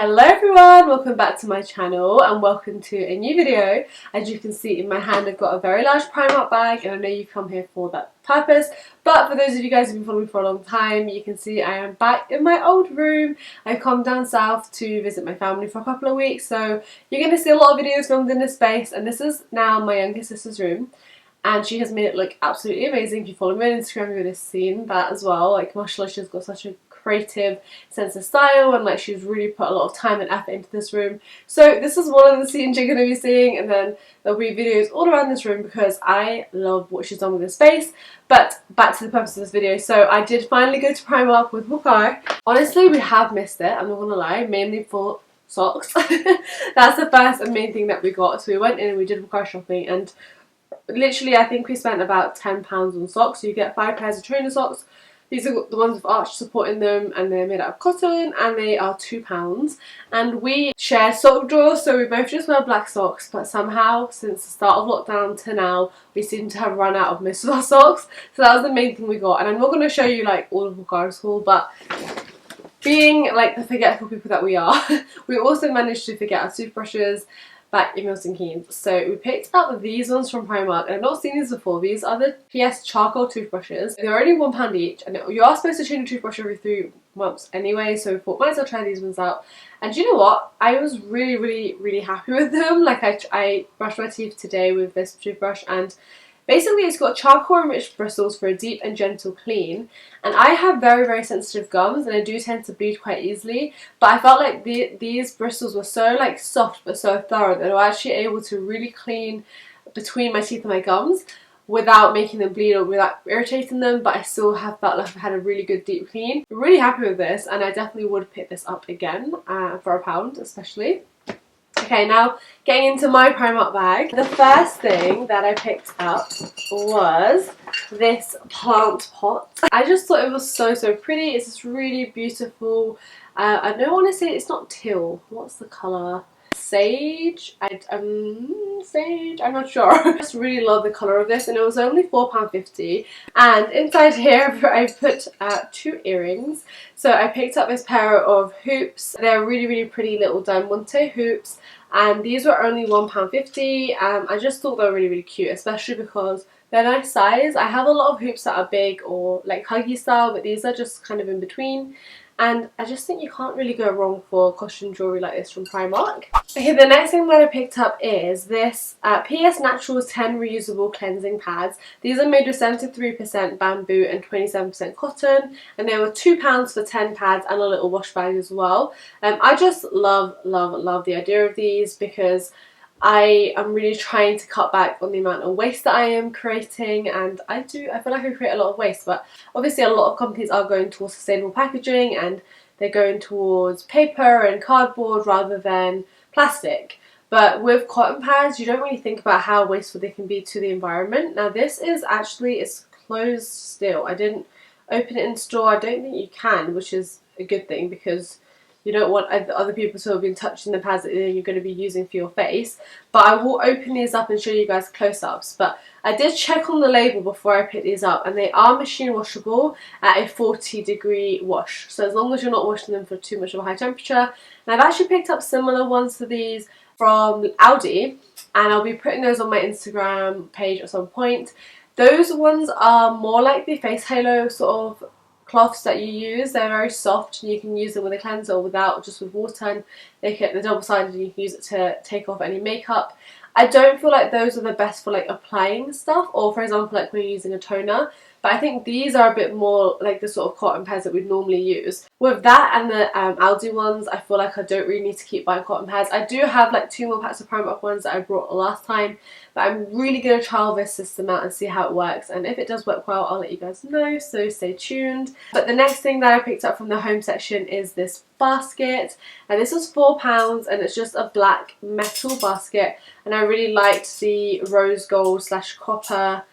Hello everyone, welcome back to my channel and welcome to a new video. As you can see in my hand I've got a very large Primark bag and I know you've come here for that purpose, but for those of you guys who've been following me for a long time, you can see I am back in my old room. I've come down south to visit my family for a couple of weeks, so you're going to see a lot of videos filmed in this space, and this is now my youngest sister's room. And she has made it look absolutely amazing. If you follow me on Instagram, you would have seen that as well. Like, mashallah, she's got such a creative sense of style, and like she's really put a lot of time and effort into this room. So this is one of the scenes you're going to be seeing, and then there'll be videos all around this room because I love what she's done with this space. But back to the purpose of this video. So I did finally go to Primark with Iqra. Honestly, we have missed it, I'm not going to lie, mainly for socks. That's the first and main thing that we got. So we went in and we did Iqra shopping, and literally I think we spent about £10 on socks. So you get 5 pairs of trainer socks. These are the ones with arch support in them, and they're made out of cotton, and they are £2. And we share sock drawers, so we both just wear black socks, but somehow since the start of lockdown to now we seem to have run out of most of our socks. So that was the main thing we got, and I'm not going to show you like all of Iqra's haul, but being like the forgetful people that we are, we also managed to forget our toothbrushes back in Milton Keynes. So we picked up these ones from Primark, and I've not seen these before. These are the PS charcoal toothbrushes. They're only £1 each, and you are supposed to change a toothbrush every 3 months anyway, so we thought might as well try these ones out. And you know what? I was really happy with them. Like I brushed my teeth today with this toothbrush, and basically it's got charcoal enriched bristles for a deep and gentle clean, and I have very sensitive gums and I do tend to bleed quite easily, but I felt like these bristles were so like soft but so thorough that I was actually able to really clean between my teeth and my gums without making them bleed or without irritating them, but I still have felt like I've had a really good deep clean. I'm really happy with this, and I definitely would pick this up again for £1 especially. Okay, now getting into my Primark bag. The first thing that I picked up was this plant pot. I just thought it was so pretty. It's just really beautiful. I don't want to say it's not teal. What's the colour? Sage? Sage? I'm not sure. I just really love the colour of this, and it was only £4.50. And inside here I put 2 earrings. So I picked up this pair of hoops. They're really pretty little diamante hoops, and these were only £1.50. I just thought they were really cute, especially because they're nice size. I have a lot of hoops that are big or like huggy style, but these are just kind of in between. And I just think you can't really go wrong for costume jewellery like this from Primark. Okay, the next thing that I picked up is this PS Naturalist 10 reusable cleansing pads. These are made with 73% bamboo and 27% cotton, and they were £2 for 10 pads and a little wash bag as well. I just love the idea of these because I am really trying to cut back on the amount of waste that I am creating, and I feel like I create a lot of waste, but obviously a lot of companies are going towards sustainable packaging and they're going towards paper and cardboard rather than plastic. But with cotton pads you don't really think about how wasteful they can be to the environment. Now this is actually, it's closed still. I didn't open it in store. I don't think you can, which is a good thing because you don't want other people to have been touching the pads that you're going to be using for your face. But I will open these up and show you guys close-ups. But I did check on the label before I picked these up, and they are machine washable at a 40-degree wash. So as long as you're not washing them for too much of a high temperature. And I've actually picked up similar ones to these from Aldi, and I'll be putting those on my Instagram page at some point. Those ones are more like the face halo sort of cloths that you use. They're very soft and you can use them with a cleanser or without, just with water, and they're double-sided and you can use it to take off any makeup. I don't feel like those are the best for like applying stuff, or for example like when you're using a toner, but I think these are a bit more like the sort of cotton pads that we'd normally use. With that and the Aldi ones, I feel like I don't really need to keep buying cotton pads. I do have like 2 more packs of Primark ones that I brought last time, but I'm really going to trial this system out and see how it works, and if it does work well I'll let you guys know, so stay tuned. But the next thing that I picked up from the home section is this basket, and this was £4, and it's just a black metal basket, and I really liked the rose gold / copper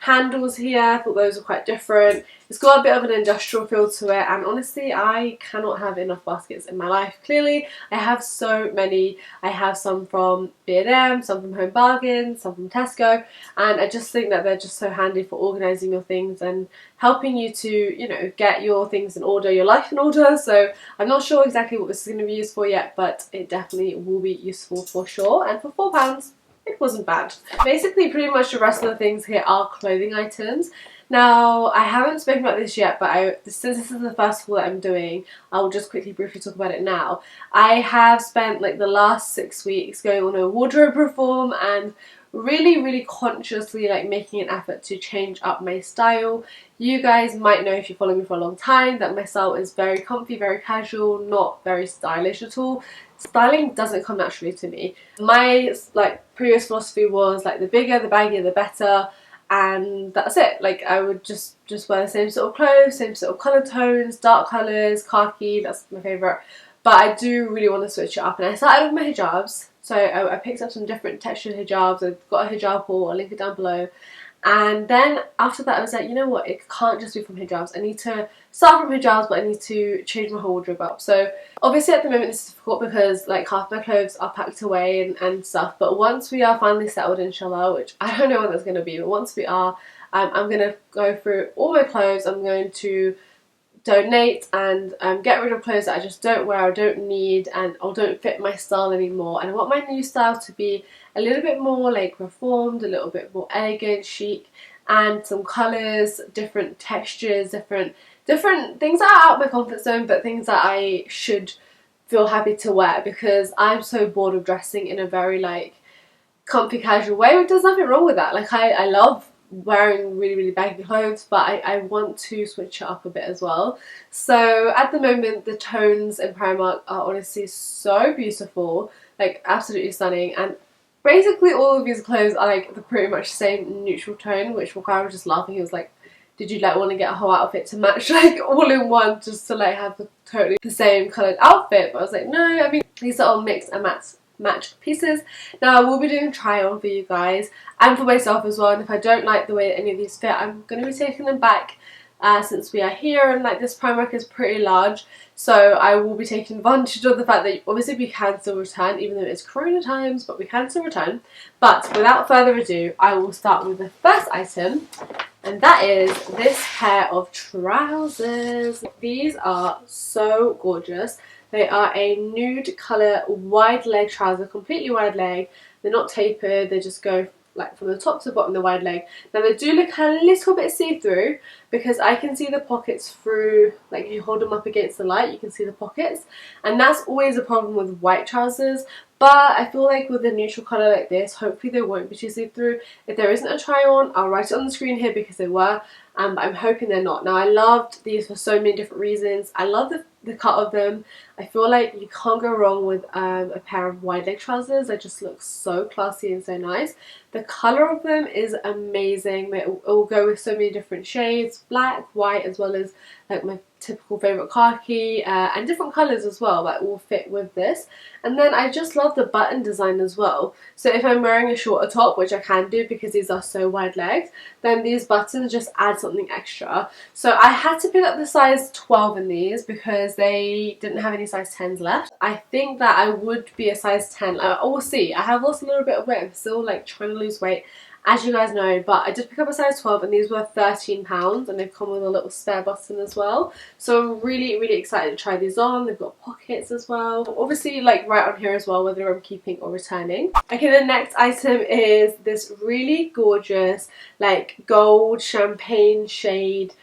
handles here. I thought those were quite different. It's got a bit of an industrial feel to it, and honestly I cannot have enough baskets in my life. Clearly I have so many. I have some from B&M, some from Home Bargains, some from Tesco, and I just think that they're just so handy for organising your things and helping you to, you know, get your things in order, your life in order. So I'm not sure exactly what this is going to be used for yet, but it definitely will be useful for sure. And for £4, it wasn't bad. Basically pretty much the rest of the things here are clothing items. Now I haven't spoken about this yet, but since this is the first haul that I'm doing, I will just quickly briefly talk about it now. I have spent like the last 6 weeks going on a wardrobe reform and really consciously like making an effort to change up my style. You guys might know, if you follow me for a long time, that my style is very comfy, very casual, not very stylish at all. Styling doesn't come naturally to me. My like previous philosophy was like the bigger, the baggier, the better, and that's it. Like I would just wear the same sort of clothes, same sort of colour tones, dark colours, khaki, that's my favourite. But I do really want to switch it up, and I started with my hijabs. So I picked up some different textured hijabs. I've got a hijab haul, I'll link it down below. And then after that I was like, you know what, it can't just be from hijabs. I need to start from hijabs, but I need to change my whole wardrobe up. So obviously at the moment this is difficult because like half my clothes are packed away and stuff. But once we are finally settled, inshallah, which I don't know when that's going to be, but once we are, I'm going to go through all my clothes. I'm going to donate and get rid of clothes that I just don't wear or don't need and or don't fit my style anymore. And I want my new style to be a little bit more like reformed, a little bit more elegant, chic, and some colours, different textures, different things that are out of my comfort zone, but things that I should feel happy to wear, because I'm so bored of dressing in a very like comfy casual way. There's nothing wrong with that. Like I love wearing really baggy clothes, but I want to switch it up a bit as well. So at the moment the tones in Primark are honestly so beautiful, like absolutely stunning, and basically all of these clothes are like the pretty much same neutral tone, which Wakara was just laughing. He was like, did you like want to get a whole outfit to match like all in one, just to like have totally the same coloured outfit? But I was like, no, I mean these are all mix and match pieces. Now I will be doing a try on for you guys and for myself as well, and if I don't like the way that any of these fit, I'm going to be taking them back since we are here, and like this Primark is pretty large, so I will be taking advantage of the fact that obviously we can still return, even though it's corona times, but we can still return. But without further ado, I will start with the first item, and that is this pair of trousers. These are so gorgeous. They are a nude colour wide leg trouser, completely wide leg. They're not tapered, they just go like from the top to the bottom, the wide leg. Now they do look a little bit see-through because I can see the pockets through, like if you hold them up against the light you can see the pockets, and that's always a problem with white trousers. But I feel like with a neutral colour like this, hopefully they won't be too see-through. If there isn't a try on, I'll write it on the screen here because they were, but I'm hoping they're not. Now I loved these for so many different reasons. I love the cut of them. I feel like you can't go wrong with a pair of wide leg trousers. They just look so classy and so nice. The colour of them is amazing. They all go with so many different shades, black, white, as well as like my typical favourite khaki, and different colours as well that all fit with this. And then I just love the button design as well. So if I'm wearing a shorter top, which I can do because these are so wide legged, then these buttons just add something extra. So I had to pick up the size 12 in these because they didn't have any size 10s left. I think that I would be a size 10. We'll see. I have lost a little bit of weight. I'm still like trying to lose weight, as you guys know, but I did pick up a size 12 and these were £13, and they've come with a little spare button as well. So I'm really excited to try these on. They've got pockets as well. Obviously like right on here as well whether I'm keeping or returning. Okay, the next item is this really gorgeous like gold champagne shade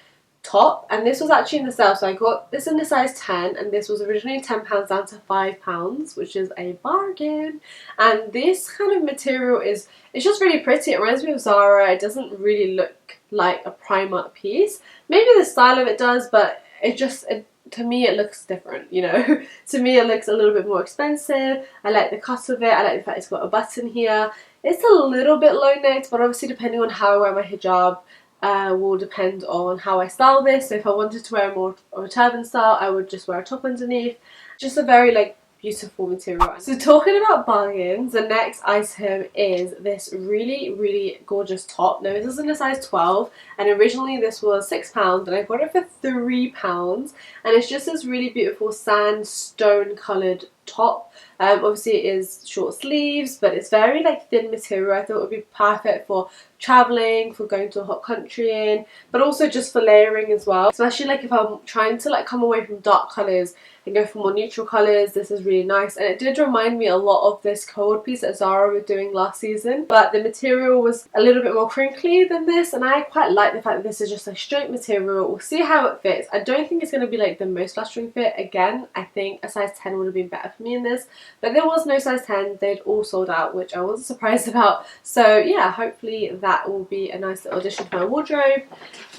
top, and this was actually in the sale, so I got this in the size 10, and this was originally £10 down to £5, which is a bargain. And this kind of material it's just really pretty. It reminds me of Zara. It doesn't really look like a Primark piece. Maybe the style of it does, but to me it looks different, you know. To me it looks a little bit more expensive. I like the cut of it. I like the fact it's got a button here. It's a little bit low necked, but obviously depending on how I wear my hijab will depend on how I style this. So if I wanted to wear more of a turban style, I would just wear a top underneath. Just a very like beautiful material. So talking about bargains, the next item is this really gorgeous top. Now this is in a size 12 and originally this was £6 and I got it for £3, and it's just this really beautiful sandstone coloured top. Obviously it is short sleeves, but it's very like thin material. I thought it would be perfect for traveling, for going to a hot country in, but also just for layering as well, especially like if I'm trying to like come away from dark colours and go for more neutral colours. This is really nice, and it did remind me a lot of this cold piece that Zara were doing last season, but the material was a little bit more crinkly than this, and I quite like the fact that this is just a straight material. We'll see how it fits. I don't think it's going to be like the most flattering fit. Again, I think a size 10 would have been better for me in this, but there was no size 10. They'd all sold out, which I wasn't surprised about. So yeah, hopefully that will be a nice little addition to my wardrobe.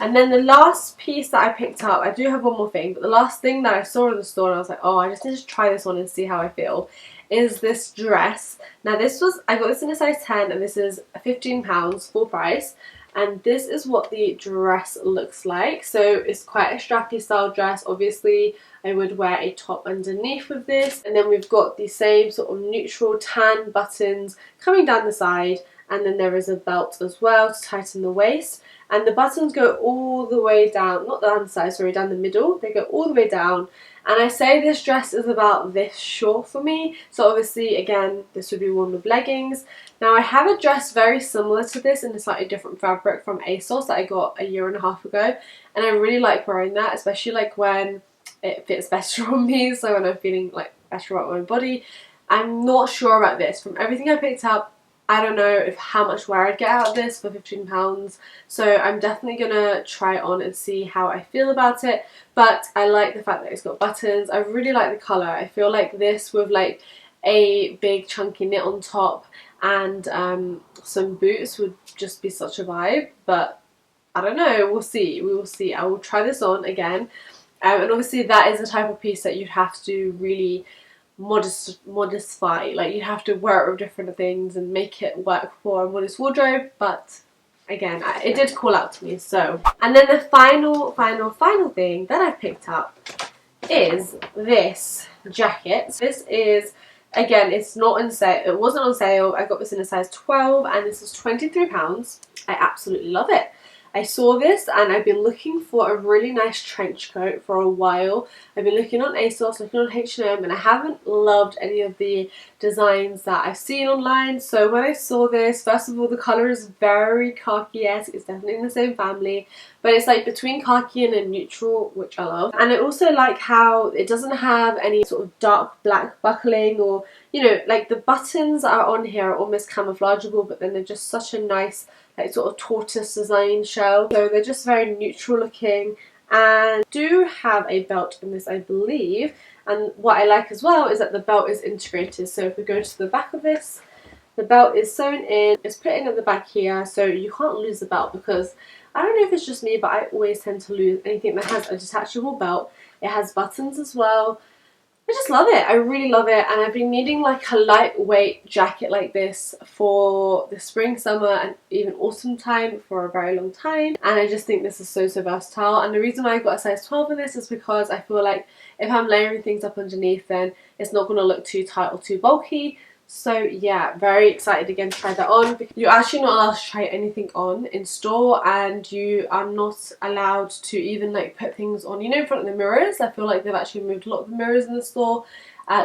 And then the last piece that I picked up, I do have one more thing, but the last thing that I saw in the store and I was like, oh, I just need to try this on and see how I feel, is this dress. Now I got this in a size 10 and this is £15 full price, and this is what the dress looks like. So it's quite a strappy style dress. Obviously I would wear a top underneath with this, and then we've got the same sort of neutral tan buttons coming down the side, and then there is a belt as well to tighten the waist, and the buttons go all the way down, not down the side, sorry, down the middle. They go all the way down, and I say this dress is about this short for me, so obviously again this would be worn with leggings. Now I have a dress very similar to this in a slightly different fabric from ASOS that I got a year and a half ago, and I really like wearing that, especially like when it fits better on me, so when I'm feeling like better about my body. I'm not sure about this. From everything I picked up, I don't know how much wear I'd get out of this for £15, so I'm definitely gonna try it on and see how I feel about it. But I like the fact that it's got buttons. I really like the colour. I feel like this with like a big chunky knit on top and some boots would just be such a vibe. But I don't know, we'll see, we will see. I will try this on again, and obviously that is the type of piece that you'd have to really modify, like you have to wear it with different things and make it work for a modest wardrobe. But again, it did call out to me. So, and then the final thing that I picked up is this jacket. This is, again, it's not on sale. It wasn't on sale. I got this in a size 12 and this is £23. I absolutely love it. I saw this and I've been looking for a really nice trench coat for a while. I've been looking on ASOS, looking on H&M, and I haven't loved any of the designs that I've seen online. So when I saw this, first of all, the colour is very khaki-esque. It's definitely in the same family, but it's like between khaki and a neutral, which I love. And I also like how it doesn't have any sort of dark black buckling, or, you know, like the buttons that are on here are almost camouflageable, but then they're just such a nice like sort of tortoise design shell. So they're just very neutral looking, and do have a belt in this, I believe. And what I like as well is that the belt is integrated. So if we go to the back of this, the belt is sewn in, it's put in at the back here, so you can't lose the belt, because I don't know if it's just me, but I always tend to lose anything that has a detachable belt. It has buttons as well. I just love it. I really love it, and I've been needing like a lightweight jacket like this for the spring, summer and even autumn time for a very long time, and I just think this is so versatile. And the reason why I got a size 12 in this is because I feel like if I'm layering things up underneath, then it's not going to look too tight or too bulky. So yeah, very excited again to try that on. You're actually not allowed to try anything on in store, and you are not allowed to even like put things on, you know, in front of the mirrors. I feel like they've actually moved a lot of the mirrors in the store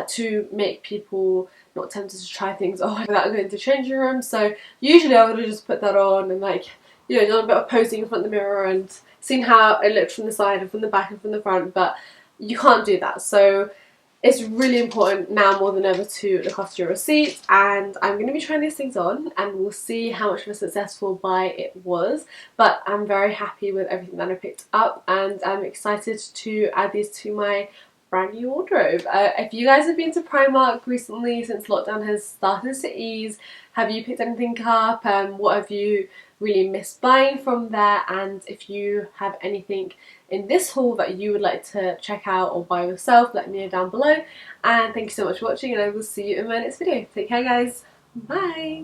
to make people not tempted to try things on without going to changing rooms. So usually I would have just put that on and, like, you know, done a bit of posing in front of the mirror and seen how it looked from the side and from the back and from the front, but you can't do that. So it's really important now more than ever to look after your receipts, and I'm going to be trying these things on and we'll see how much of a successful buy it was. But I'm very happy with everything that I picked up, and I'm excited to add these to my brand new wardrobe. If you guys have been to Primark recently since lockdown has started to ease, have you picked anything up? What have you really missed buying from there? And if you have anything in this haul that you would like to check out or buy yourself, let me know down below. And thank you so much for watching, and I will see you in my next video. Take care, guys. Bye.